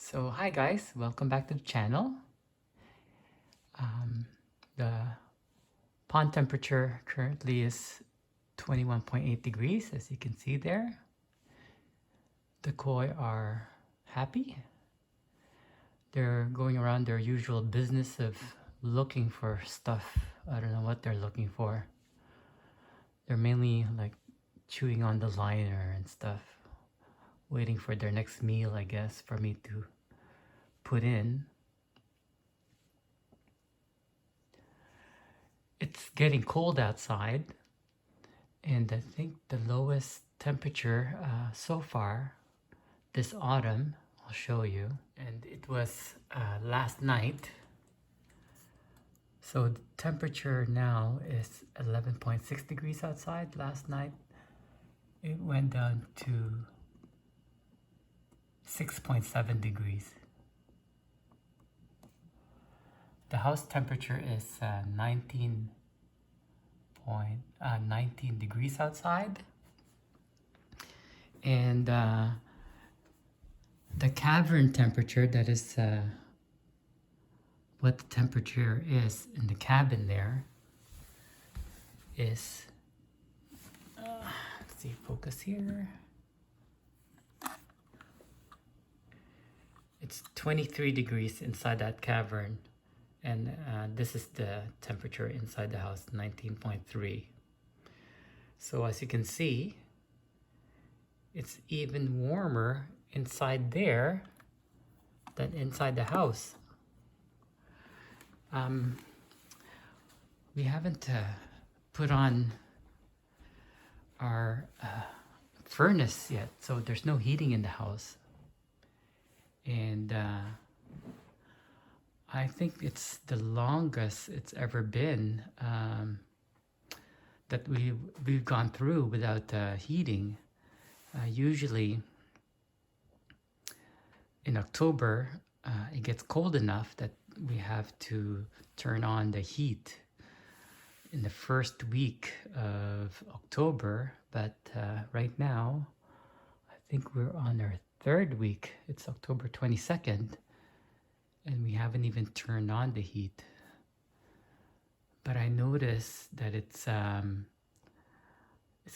So hi guys, welcome back to the channel. The pond temperature currently is 21.8 degrees, as you can see there. The koi are happy. They're going around their usual business of looking for stuff. I don't know what they're looking for. They're mainly like chewing on the liner and stuff, waiting for their next meal, I guess, for me to put in. It's getting cold outside, and I think the lowest temperature so far this autumn, I'll show you, and it was last night. So the temperature now is 11.6 degrees outside. Last night it went down to 6.7 degrees. The house temperature is 19 degrees outside, and the cavern temperature, that is what the temperature is in the cabin there, is let's see, focus here. It's 23 degrees inside that cavern, and this is the temperature inside the house, 19.3. So as you can see, it's even warmer inside there than inside the house. We haven't put on our furnace yet, so there's no heating in the house. And I think it's the longest it's ever been that we've gone through without heating. Usually in October, it gets cold enough that we have to turn on the heat in the first week of October, but right now I think we're on our third week. It's October 22nd, and we haven't even turned on the heat. But I noticed that it's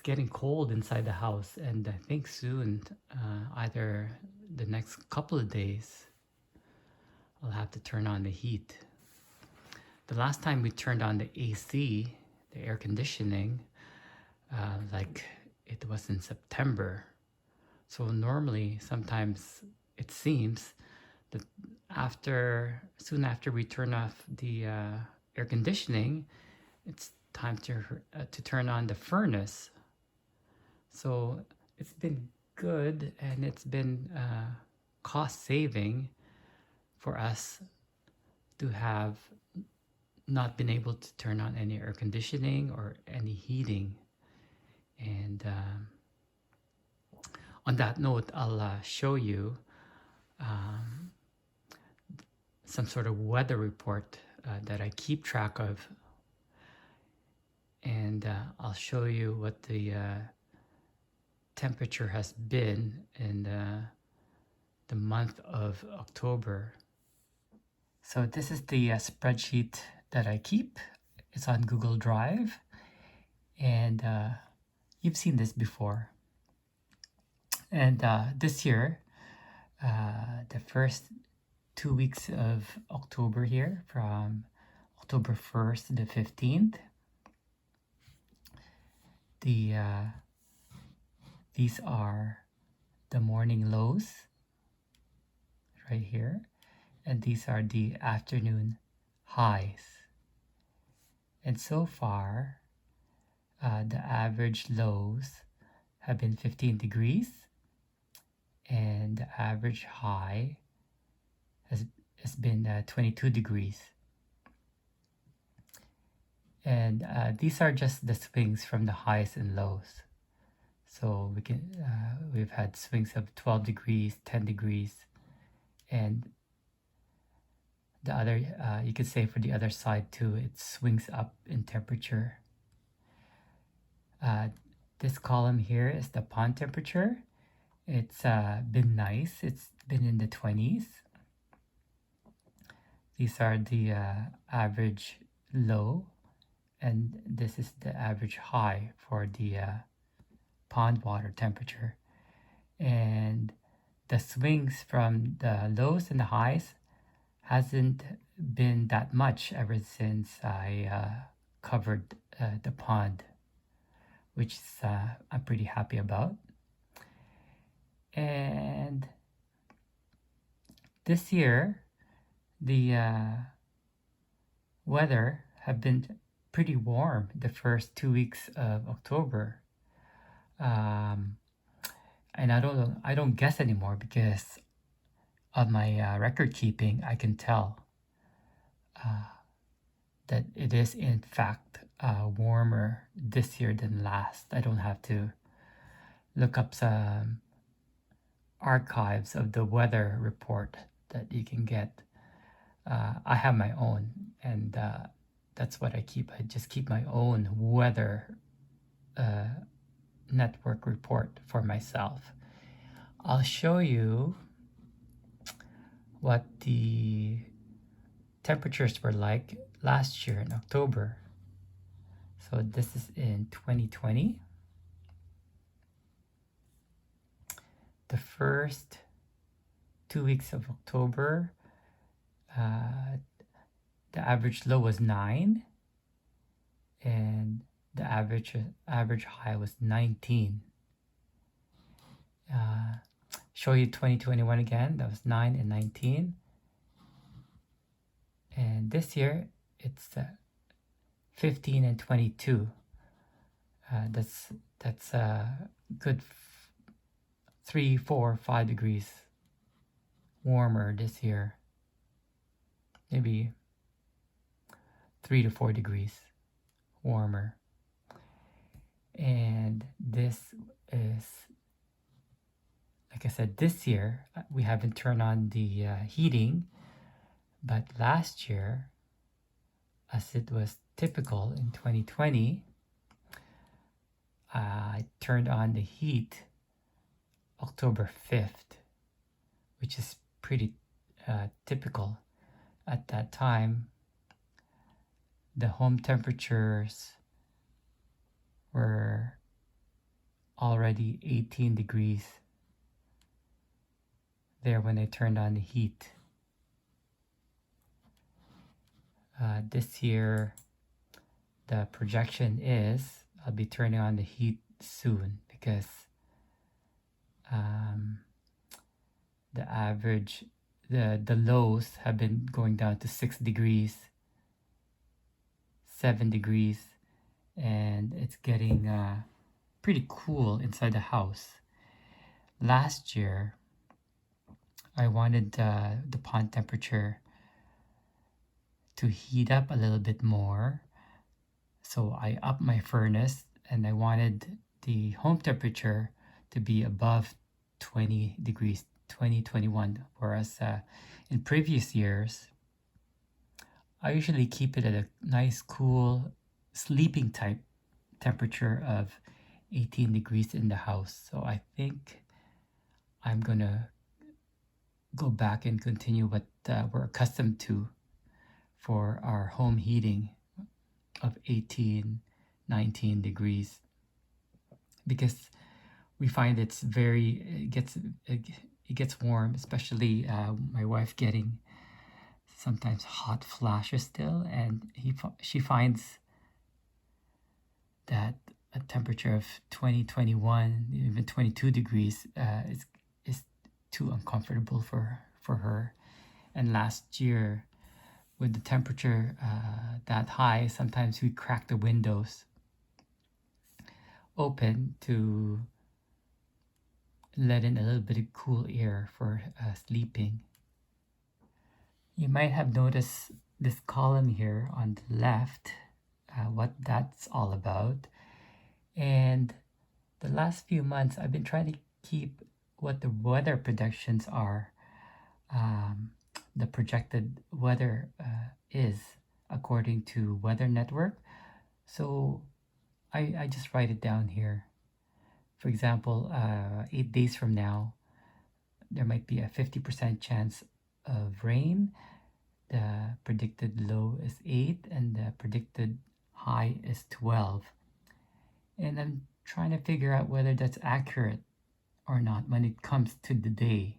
getting cold inside the house, and I think soon, either the next couple of days, I'll have to turn on the heat. The last time we turned on the AC, the air conditioning, like it was in September. So normally, sometimes it seems that soon after we turn off the air conditioning, it's time to turn on the furnace. So it's been good, and it's been cost saving for us to have not been able to turn on any air conditioning or any heating. And on that note, I'll show you some sort of weather report that I keep track of, and I'll show you what the temperature has been in the month of October. So this is the spreadsheet that I keep. It's on Google Drive, and you've seen this before. And this year, the first 2 weeks of October here, from October 1st to the 15th, these are the morning lows right here, and these are the afternoon highs. And so far, the average lows have been 15 degrees, and the average high has been 22 degrees. And these are just the swings from the highs and lows. So we've had swings of 12 degrees, 10 degrees, and the other, you could say for the other side too, it swings up in temperature. This column here is the pond temperature, It's been nice. It's been in the 20s. These are the average low, and this is the average high for the pond water temperature. And the swings from the lows and the highs hasn't been that much ever since I covered the pond, which is, I'm pretty happy about. And this year, the weather have been pretty warm the first 2 weeks of October. And I don't guess anymore because of my record keeping. I can tell that it is in fact warmer this year than last. I don't have to look up some archives of the weather report that you can get. I have my own, and that's what I keep. I just keep my own weather network report for myself. I'll show you what the temperatures were like last year in October. So this is in 2020. The first 2 weeks of October, the average low was 9, and the average high was 19. Show you 2021 again. That was 9 and 19. And this year it's 15 and 22. That's a good 3, 4, 5 degrees warmer this year. Maybe 3 to 4 degrees warmer. And this is, like I said, this year we haven't turned on the heating, but last year, as it was typical in 2020, I turned on the heat October 5th, which is pretty typical. At that time, the home temperatures were already 18 degrees there when I turned on the heat. This year, the projection is I'll be turning on the heat soon because the average, the lows have been going down to 6 degrees, 7 degrees, and it's getting pretty cool inside the house. Last year, I wanted the pond temperature to heat up a little bit more, so I upped my furnace, and I wanted the home temperature to be above 20 degrees, 21, whereas in previous years I usually keep it at a nice cool sleeping type temperature of 18 degrees in the house. So I think I'm gonna go back and continue what we're accustomed to for our home heating of 18, 19 degrees, because we find it gets warm, especially my wife getting sometimes hot flashes still, and she finds that a temperature of 20, 21, even 22 degrees is too uncomfortable for her. And last year, with the temperature that high, sometimes we crack the windows open to let in a little bit of cool air for sleeping. You might have noticed this column here on the left, what that's all about. And the last few months, I've been trying to keep what the weather predictions are, the projected weather is according to Weather Network. So I just write it down here For example, 8 days from now, there might be a 50% chance of rain. The predicted low is 8 and the predicted high is 12. And I'm trying to figure out whether that's accurate or not when it comes to the day.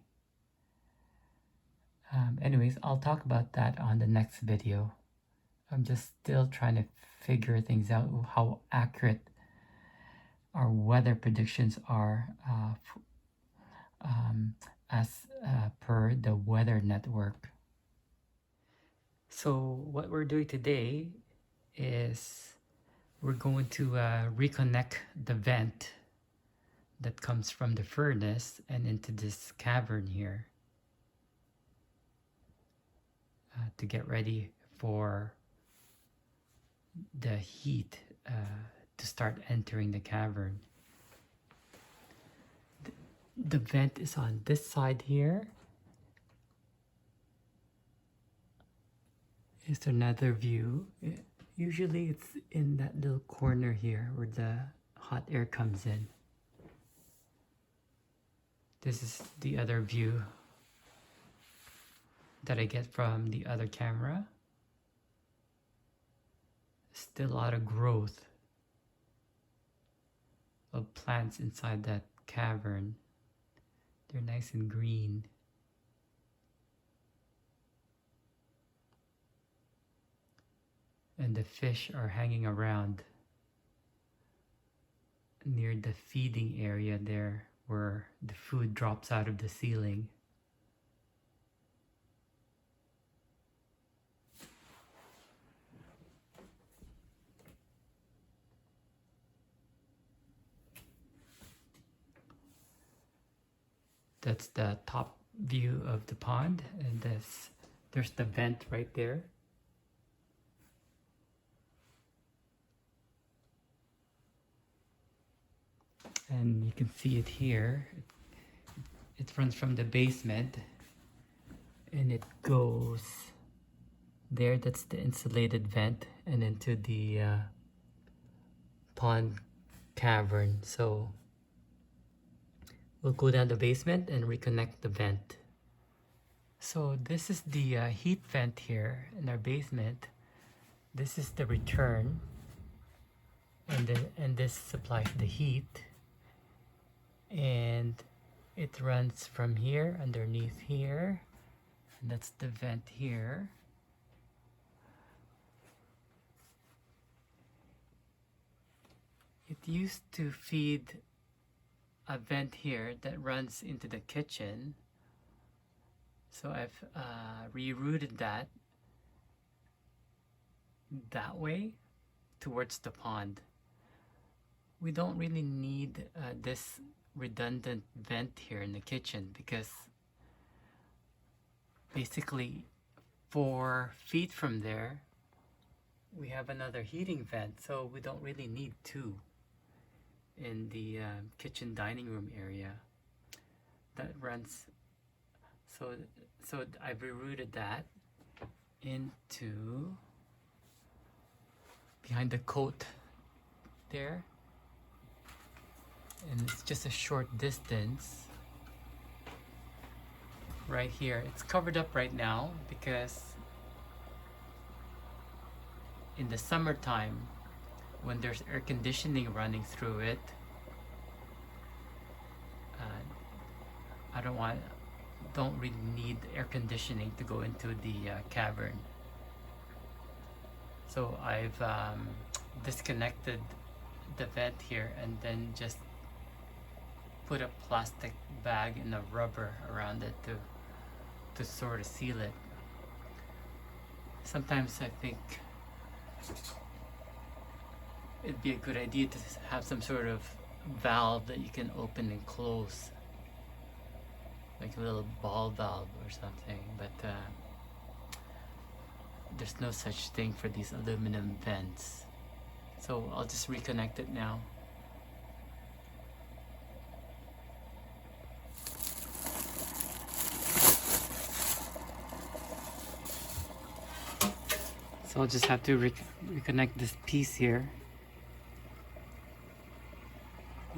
Anyways, I'll talk about that on the next video. I'm just still trying to figure things out, how accurate our weather predictions are as per the weather network. So what we're doing today is we're going to reconnect the vent that comes from the furnace and into this cavern here to get ready for the heat to start entering the cavern. The vent is on this side here. Here's another view. Usually it's in that little corner here where the hot air comes in. This is the other view that I get from the other camera. Still a lot of growth of plants inside that cavern. They're nice and green. And the fish are hanging around near the feeding area there where the food drops out of the ceiling. That's the top view of the pond, and there's the vent right there. And you can see it here. It runs from the basement and it goes there. That's the insulated vent and into the pond cavern. So we'll go down the basement and reconnect the vent. So this is the heat vent here in our basement. This is the return, and this supplies the heat. And it runs from here underneath here, and that's the vent here. It used to feed a vent here that runs into the kitchen, so I've rerouted that way towards the pond. We don't really need this redundant vent here in the kitchen because basically 4 feet from there we have another heating vent, so we don't really need 2 in the kitchen dining room area that runs. So I've rerouted that into behind the coat there. And it's just a short distance right here. It's covered up right now because in the summertime when there's air conditioning running through it, I don't really need air conditioning to go into the cavern. So I've disconnected the vent here and then just put a plastic bag and a rubber around it to sort of seal it. Sometimes I think it'd be a good idea to have some sort of valve that you can open and close, like a little ball valve or something, but there's no such thing for these aluminum vents. So I'll just reconnect it now. So I'll just have to reconnect this piece here.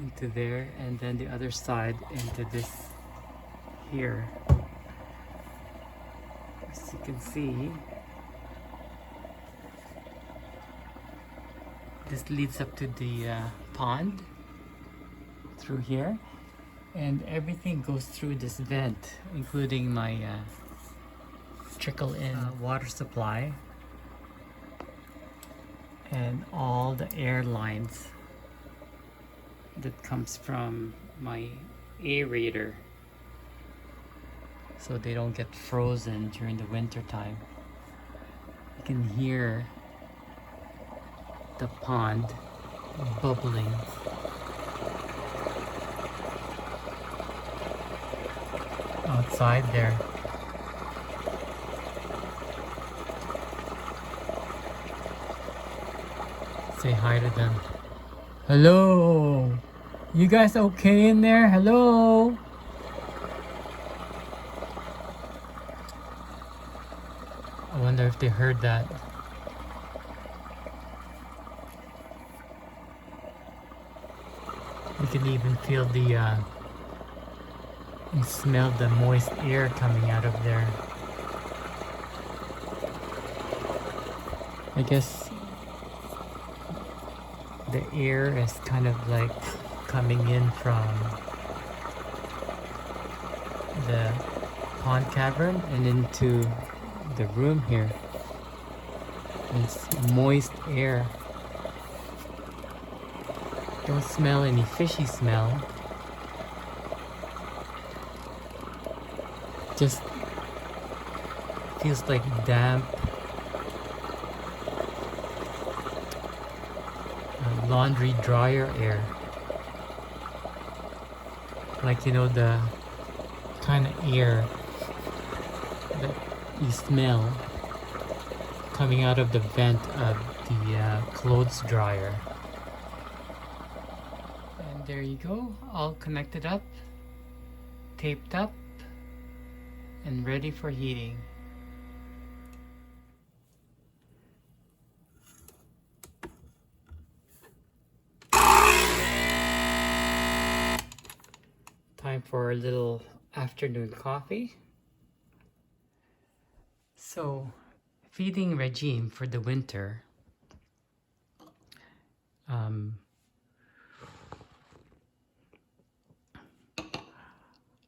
into there, and then the other side into this here. As you can see, this leads up to the pond through here, and everything goes through this vent, including my trickle in water supply and all the air lines that comes from my aerator, so they don't get frozen during the winter time. You can hear the pond bubbling. Outside there. Say hi to them. Hello! You guys okay in there? Hello! I wonder if they heard that. You can even feel the and smell the moist air coming out of there. I guess the air is kind of like coming in from the pond cavern and into the room here. It's moist air. Don't smell any fishy smell. Just feels like damp laundry dryer air. Like, you know, the kind of air that you smell coming out of the vent of the clothes dryer. And there you go, all connected up, taped up, and ready for heating. Time for a little afternoon coffee. So, feeding regime for the winter.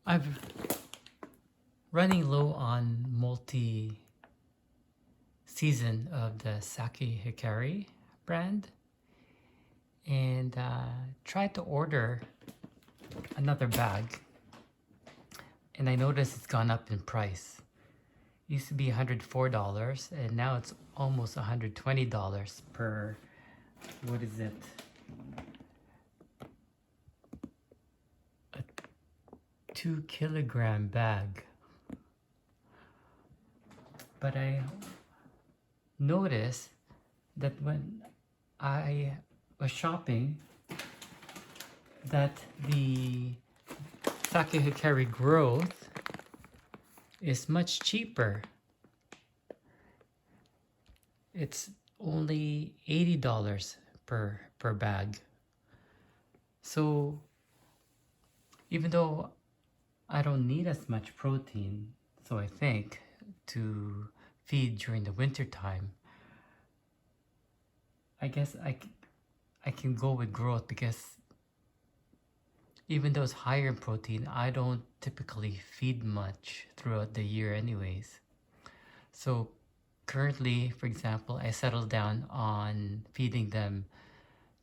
I've running low on multi-season of the Saki Hikari brand, and tried to order another bag, and I noticed it's gone up in price. It used to be $104, and now it's almost $120 per, what is it? A 2-kilogram bag. But I noticed that when I was shopping, that the Saki Hikari growth is much cheaper. It's only $80 per bag. So even though I don't need as much protein, so I think, to feed during the winter time, I guess I can go with growth, because even though it's higher in protein, I don't typically feed much throughout the year anyways. So currently, for example, I settled down on feeding them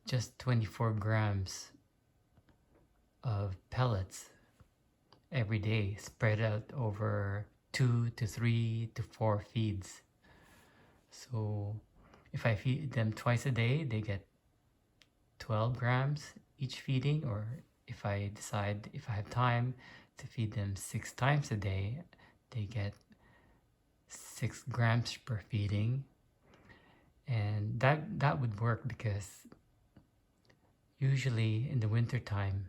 just 24 grams of pellets every day, spread out over 2 to 3 to 4 feeds. So if I feed them twice a day, they get 12 grams each feeding, or if I decide, if I have time to feed them 6 times a day, they get 6 grams per feeding. And that would work, because usually in the winter time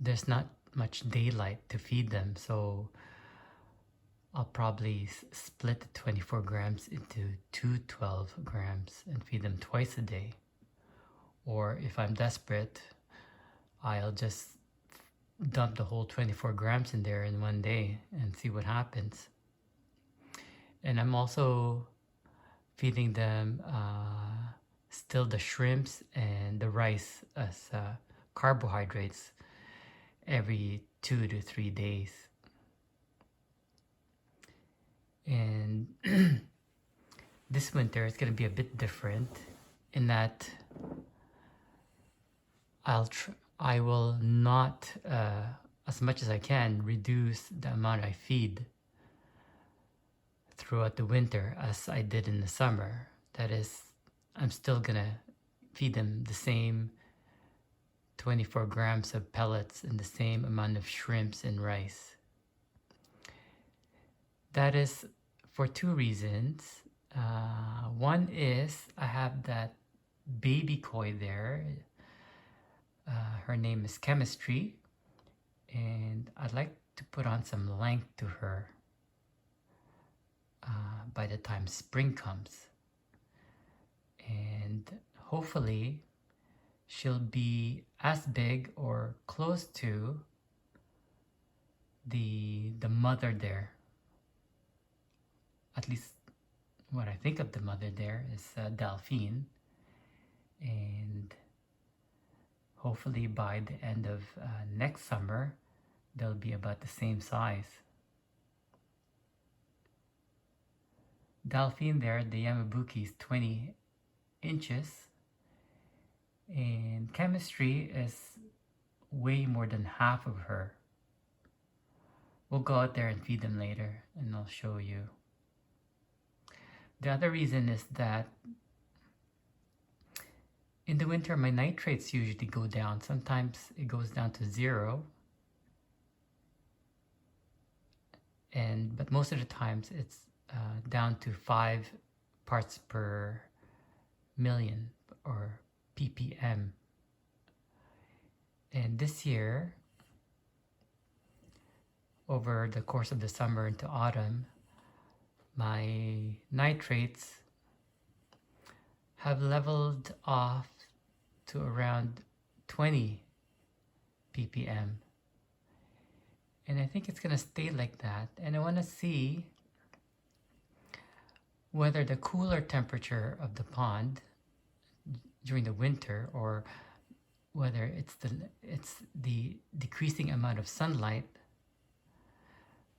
there's not much daylight to feed them, so I'll probably split the 24 grams into 2 12 grams and feed them twice a day. Or if I'm desperate, I'll just dump the whole 24 grams in there in one day and see what happens. And I'm also feeding them still the shrimps and the rice as carbohydrates every 2 to 3 days. And this winter it's going to be a bit different in that I will not, as much as I can, reduce the amount I feed throughout the winter as I did in the summer. That is, I'm still gonna feed them the same 24 grams of pellets and the same amount of shrimps and rice. That is for two reasons. One is I have that baby koi there. Her name is Chemistry, and I'd like to put on some length to her by the time spring comes. And hopefully she'll be as big or close to the mother there. At least what I think of the mother there is Delphine, and hopefully by the end of next summer they'll be about the same size. Delphine there, the Yamabuki, is 20 inches, and Chemistry is way more than half of her. We'll go out there and feed them later and I'll show you. The other reason is that in the winter my nitrates usually go down. Sometimes it goes down to 0, but most of the times it's down to 5 parts per million, or ppm. And this year, over the course of the summer into autumn, my nitrates have leveled off to around 20 ppm. And I think it's going to stay like that. And I want to see whether the cooler temperature of the pond during the winter, or whether it's the decreasing amount of sunlight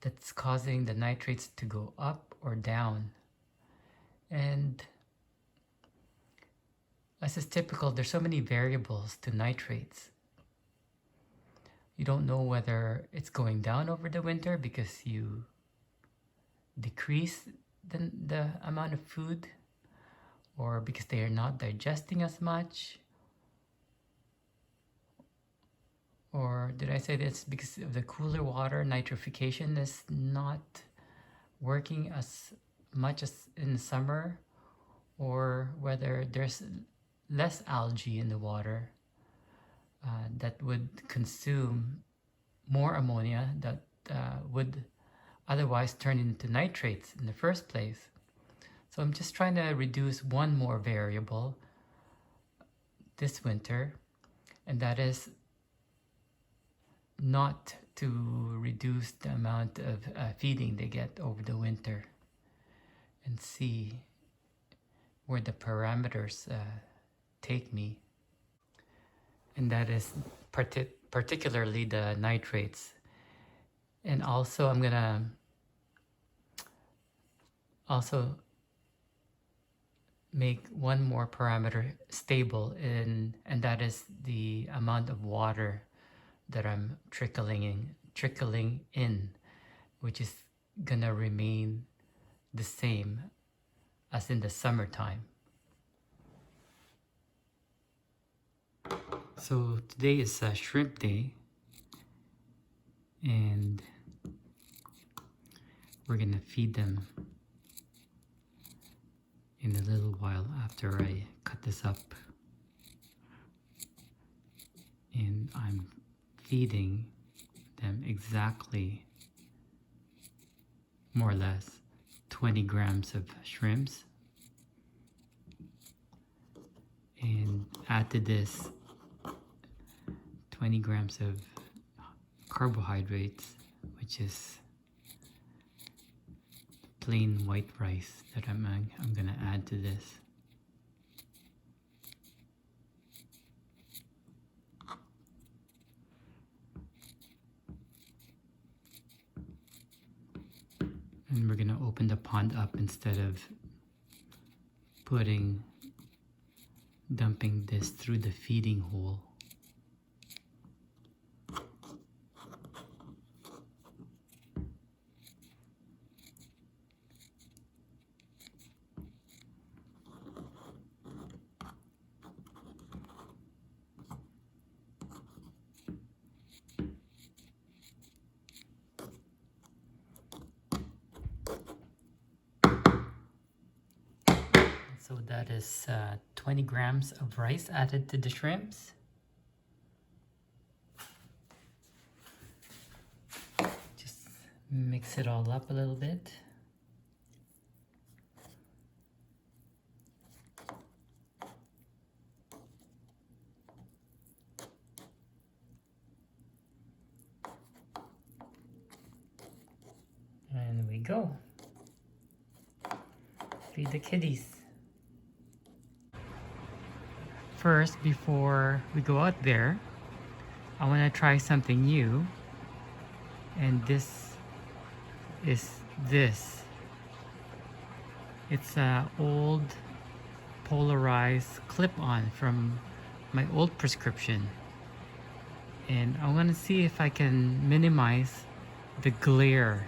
that's causing the nitrates to go up or down. And as is typical, there's so many variables to nitrates. You don't know whether it's going down over the winter because you decrease the amount of food, or because they are not digesting as much, or did I say this because of the cooler water, nitrification is not working as much as in the summer, or whether there's less algae in the water that would consume more ammonia that would otherwise turn into nitrates in the first place. So I'm just trying to reduce one more variable this winter, and that is not to reduce the amount of feeding they get over the winter, and see where the parameters take me. And that is particularly the nitrates. And also I'm gonna make one more parameter stable, and that is the amount of water that I'm trickling in, which is gonna remain the same as in the summertime. So today is shrimp day, and we're gonna feed them in a little while after I cut this up. And I'm feeding them exactly, more or less, 20 grams of shrimps, and add to this 20 grams of carbohydrates, which is plain white rice that I'm gonna add to this. And we're gonna open the pond up instead of dumping this through the feeding hole. So that is 20 grams of rice added to the shrimps. Just mix it all up a little bit. And we go. Feed the kitties. First, before we go out there, I want to try something new. And this is this. It's an old Polarized clip-on from my old prescription. And I want to see if I can minimize the glare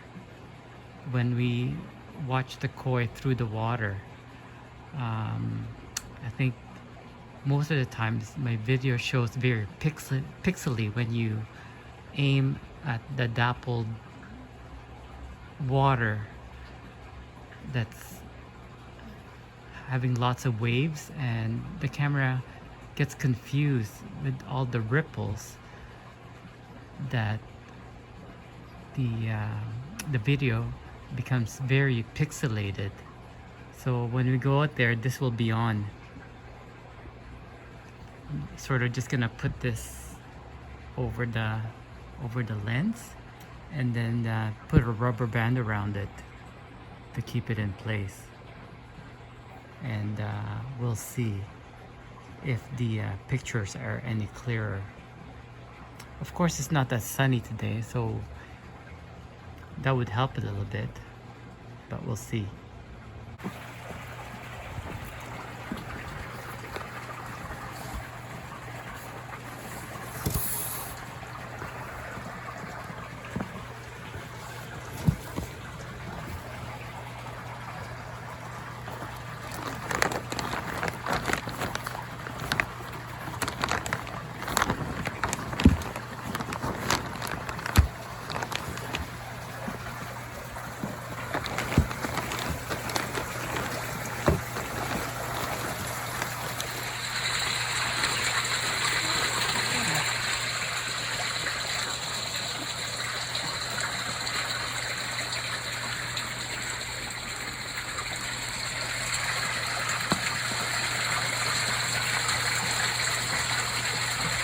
when we watch the koi through the water. I think most of the times my video shows very pixely when you aim at the dappled water that's having lots of waves, and the camera gets confused with all the ripples that the video becomes very pixelated. So when we go out there, this will be on. Sort of just gonna put this over the lens and then put a rubber band around it to keep it in place, and we'll see if the pictures are any clearer. Of course, it's not that sunny today, so that would help a little bit, but we'll see.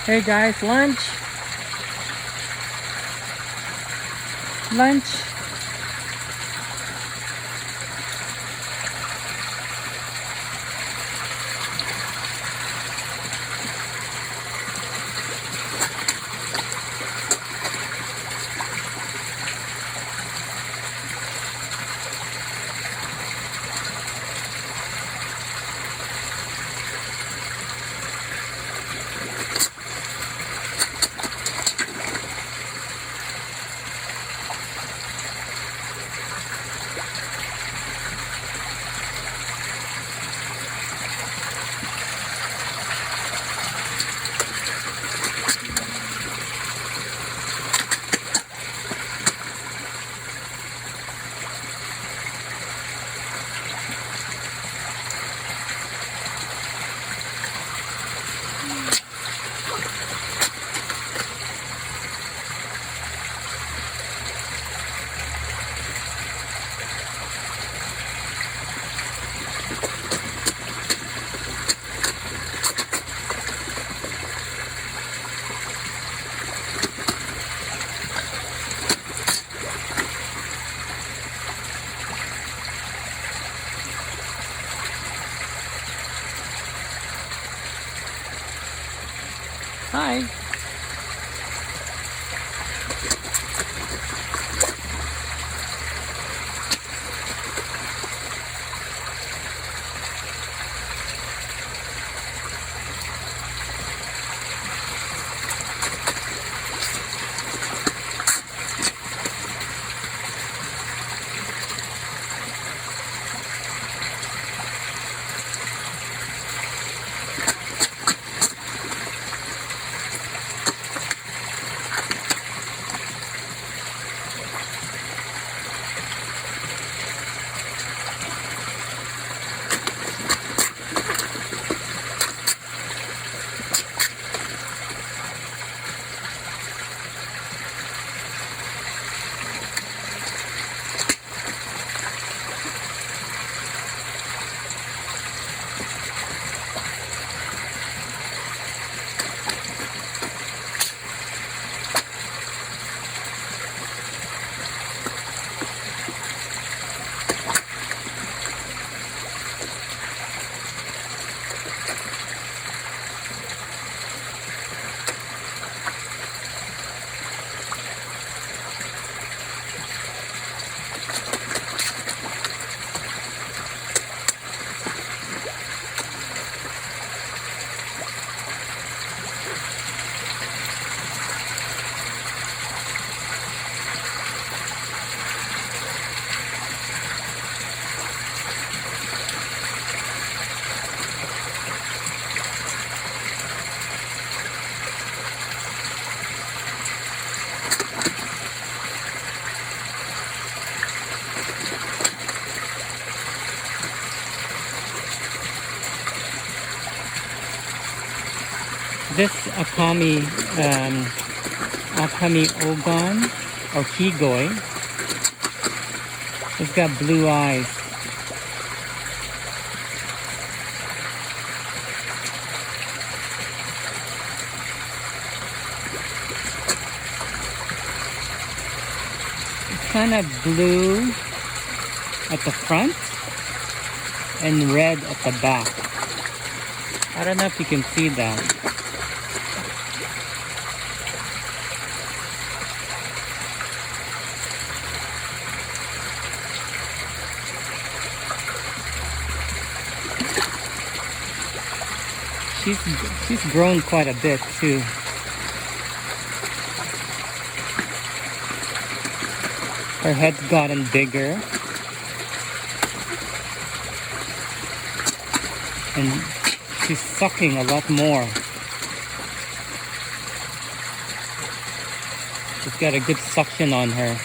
Hey guys, lunch. Lunch. Bye. This Akami ogon or kigoi, it's got blue eyes. It's kind of blue at the front and red at the back. I don't know if you can see that. She's grown quite a bit too. Her head's gotten bigger. And she's sucking a lot more. She's got a good suction on her.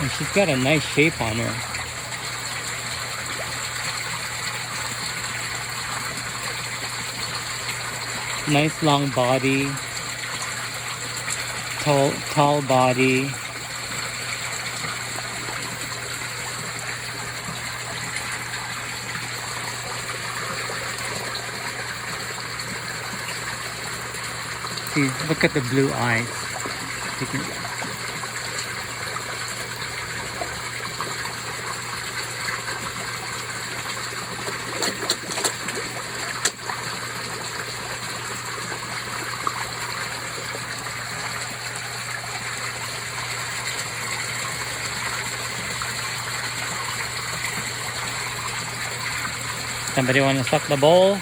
And she's got a nice shape on her. Nice long body. Tall body. See, look at the blue eyes. You can, somebody want to suck the bowl?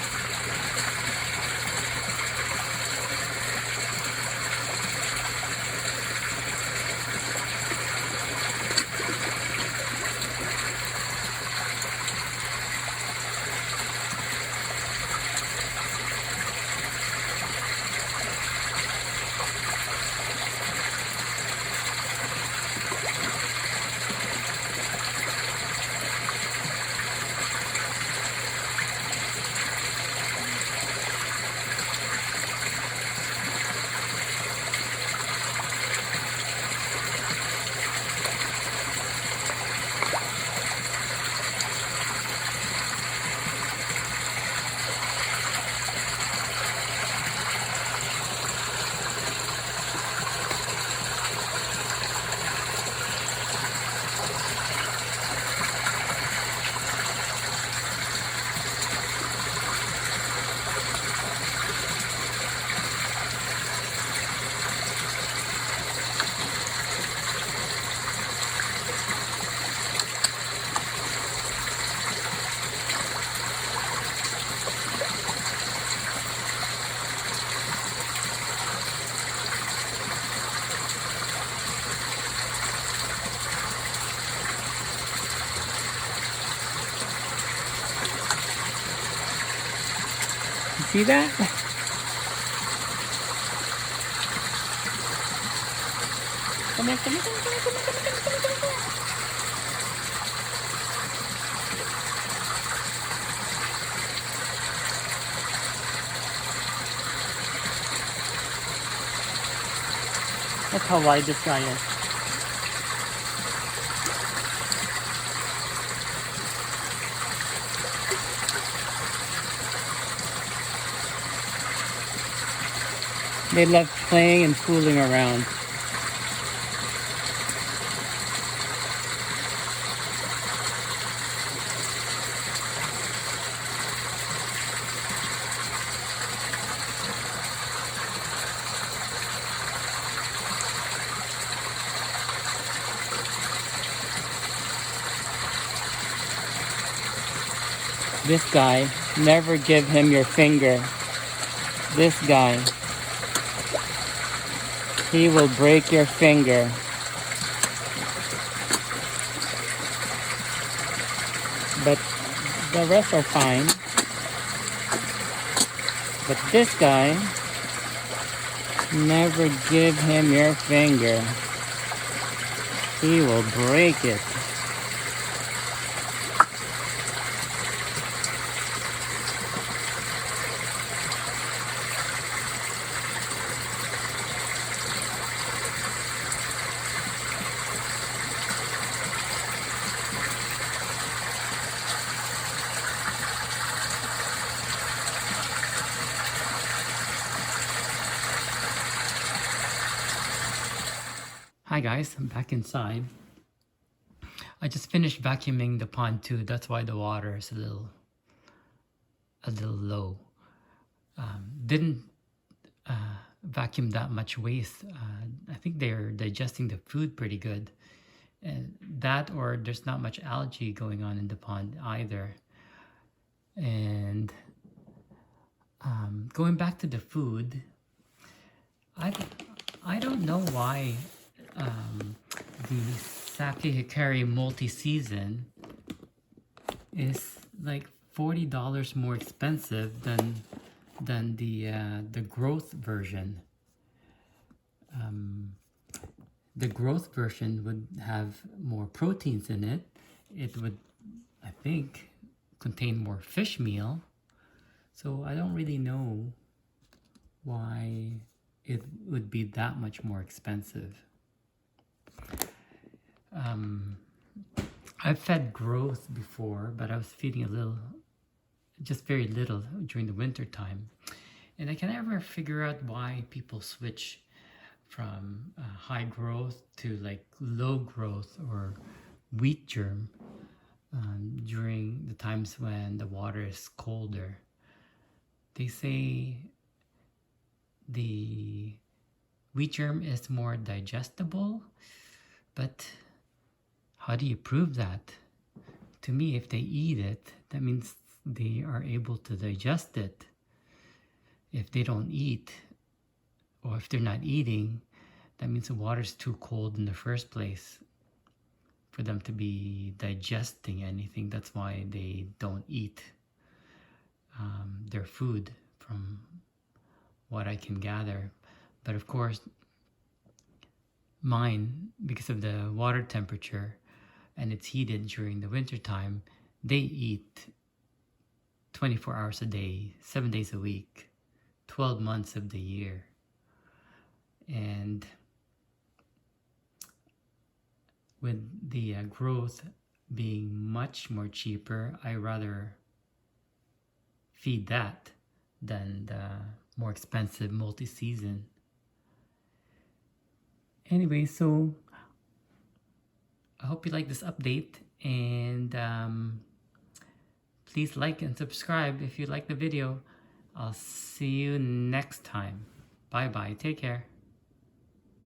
See that? Come here, come here, come here, come here, come here, come here, come here, come here. That's how wide this guy is. They love playing and fooling around. This guy, never give him your finger. This guy, he will break your finger. But the rest are fine. But this guy, never give him your finger. He will break it. Hi guys, I'm back inside. I just finished vacuuming the pond too. That's why the water is a little low. Didn't vacuum that much waste. I think they're digesting the food pretty good. And that, or there's not much algae going on in the pond either. And going back to the food, I don't know why the Sake Hikari multi-season is like $40 more expensive than the growth version. The growth version would have more proteins in it. It would, I think, contain more fish meal. So I don't really know why it would be that much more expensive. I've fed growth before, but I was feeding a little, just very little during the winter time. And I can never figure out why people switch from high growth to like low growth or wheat germ during the times when the water is colder. They say the wheat germ is more digestible, but how do you prove that? To me, if they eat it, that means they are able to digest it. If they don't eat, or if they're not eating, that means the water's too cold in the first place for them to be digesting anything. That's why they don't eat their food, from what I can gather. But of course, mine, because of the water temperature and it's heated during the winter time, they eat 24 hours a day, 7 days a week, 12 months of the year. And with the growth being much more cheaper, I rather feed that than the more expensive multi-season. Anyway, so I hope you like this update, and please like and subscribe if you like the video. I'll see you next time. Bye bye. Take care.